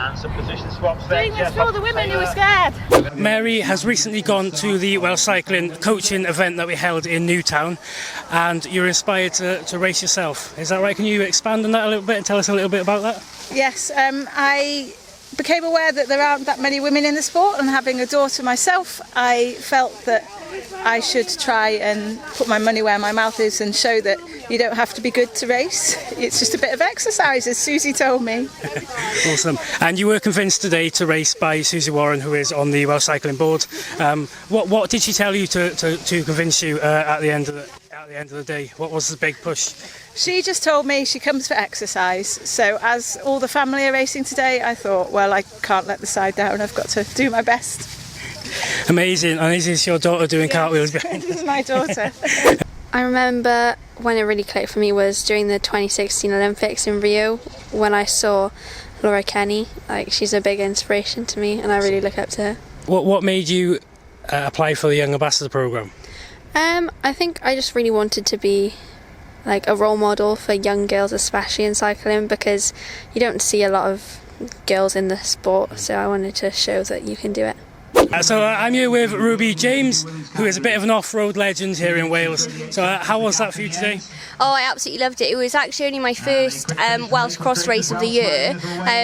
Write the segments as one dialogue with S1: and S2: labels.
S1: and some position swaps there.
S2: Doing this for all the women who are scared.
S3: Mary has recently gone to the Welsh Cycling coaching event that we held in Newtown, and you're inspired to race yourself. Is that right? Can you expand on that a little bit and tell us a little bit about that?
S2: Yes, I became aware that there aren't that many women in the sport, and having a daughter myself, I felt that I should try and put my money where my mouth is and show that you don't have to be good to race. It's just a bit of exercise, as Susie told me.
S3: Awesome. And you were convinced today to race by Susie Warren, who is on the Welsh Cycling Board. What did she tell you to convince you at the end of the day? What was the big push?
S2: She just told me she comes for exercise. So as all the family are racing today, I thought, well, I can't let the side down. I've got to do my best.
S3: Amazing. And is this your daughter doing cartwheels behind
S2: This is my daughter.
S4: I remember when it really clicked for me was during the 2016 Olympics in Rio, when I saw Laura Kenny. Like, she's a big inspiration to me, and I really look up to her.
S3: What made you apply for the Young Ambassador programme?
S4: I think I just really wanted to be like a role model for young girls, especially in cycling, because you don't see a lot of girls in the sport, so I wanted to show that you can do it.
S3: So I'm here with Ruby James, who is a bit of an off-road legend here in Wales. So how was that for you today?
S5: Oh, I absolutely loved it. It was actually only my first Welsh cross race of the year,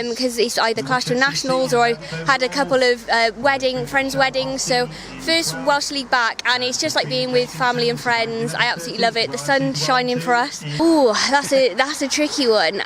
S5: because it's either clashed with nationals or I had a couple of friends' weddings. So first Welsh League back, and it's just like being with family and friends. I absolutely love it. The sun's shining for us. Oh, that's a tricky one.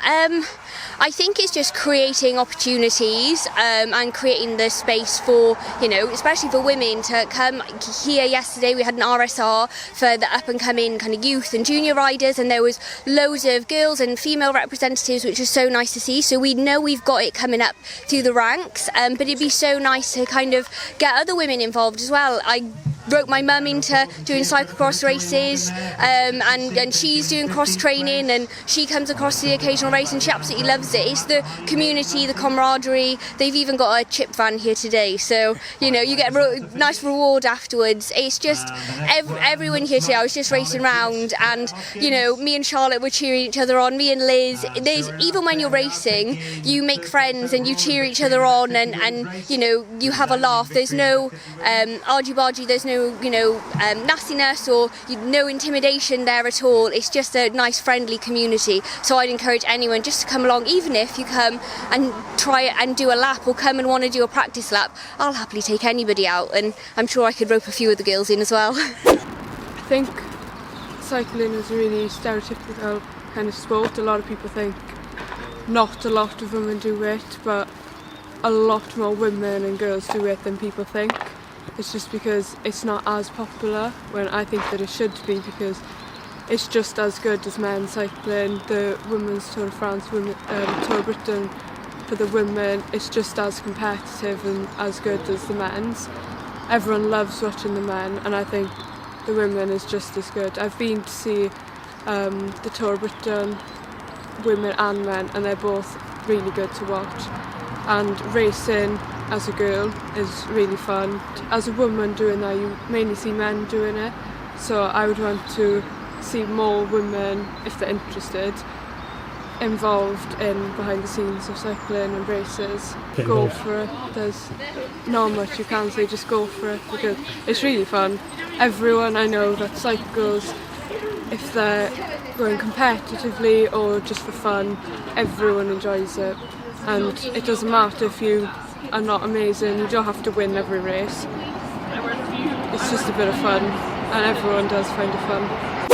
S5: I think it's just creating opportunities and creating the space for, especially for women to come here. Yesterday we had an RSR for the up and coming kind of youth and junior riders, and there was loads of girls and female representatives, which was so nice to see. So we know we've got it coming up through the ranks, but it'd be so nice to kind of get other women involved as well. I roped my mum into doing cyclocross races, and she's doing cross training, and she comes across the occasional race and she absolutely loves it. It's the community, the camaraderie. They've even got a chip van here today, so you get a nice reward afterwards. It's just everyone here today. I was just racing around, and me and Charlotte were cheering each other on, me and Liz. Even when you're racing, you make friends and you cheer each other on, and you have a laugh. There's no argy-bargy, there's no nastiness or no intimidation there at all. It's just a nice friendly community, so I'd encourage anyone just to come along. Even if you come and try and do a lap or come and want to do a practice lap, I'll happily take anybody out, and I'm sure I could rope a few of the girls in as well.
S6: I think cycling is a really stereotypical kind of sport. A lot of people think not a lot of women do it, but a lot more women and girls do it than people think. It's just because it's not as popular, when I think that it should be, because it's just as good as men's cycling. The Women's Tour de France, Tour of Britain for the women, it's just as competitive and as good as the men's. Everyone loves watching the men, and I think the women is just as good. I've been to see the Tour of Britain, women and men, and they're both really good to watch. And racing as a girl is really fun. As a woman doing that, you mainly see men doing it, so I would want to see more women, if they're interested, involved in behind the scenes of cycling and races. Go for it. There's not much you can say, just go for it, because it's really fun. Everyone I know that cycles, if they're going competitively or just for fun, everyone enjoys it. And it doesn't matter if you are not amazing, you don't have to win every race. It's just a bit of fun, and everyone does find it fun.